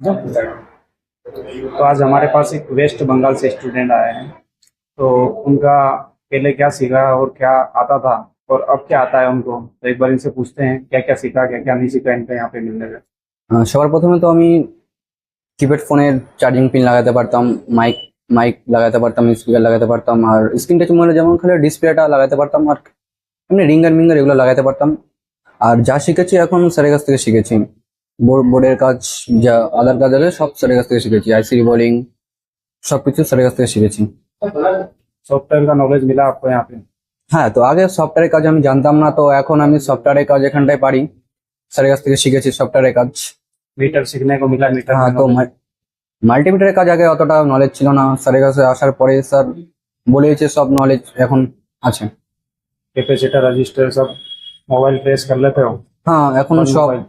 तो आज हमारे पास एक वेस्ट बंगाल से स्टूडेंट आए हैं। तो उनका पहले क्या सीखा और क्या आता था और अब क्या आता है उनको, तो एक बार इनसे पूछते हैं क्या क्या सीखा क्या क्या नहीं सीखा इनका यहाँ पे मिलने में। সবার প্রথমে তো আমি কিপ্যাড ফোনের চার্জিং পিন লাগাতে পারতাম, মাইক মাইক লাগাতে পারতাম, স্পিকার লাগাতে পারতাম, আর স্ক্রিন টাচ মোবাইলে যেমন খালি ডিসপ্লেটা লাগাতে পারতাম, আর এমনি রিঙ্গার মিঙ্গার এগুলো লাগাতে পারতাম। আর যা শিখেছি এখন স্যারের কাছ থেকে শিখেছি। বোর্ডের কাজ, যা আধার কাজ আছে সব স্যারের কাছ থেকে শিখেছি। আইসি রিবলিং সবকিছু স্যারের কাছ থেকে শিখেছি। सॉफ्टवेयर का नॉलेज मिला आपको यहाँ पे। হ্যাঁ, তো আগে সফটওয়্যারের কাজ আমি জানতাম না, তো এখন আমি সফটওয়্যারের কাজ এখানটায় পারি। স্যারের কাছ থেকে শিখেছি সফটওয়্যারের কাজ। मीटर सीखने को मिला, मीटर হ্যাঁ, में তো knowledge। মাল্টিমিটারের কাজ আগে অতটা নলেজ ছিল না, স্যারের কাছে আসার পরে স্যার বলেছে সব নলেজ এখন আছে। कैपेसिटर रजिस्टर सब मोबाइल ट्रेस कर लेते हो। হ্যাঁ, এখন और সব मोबाइल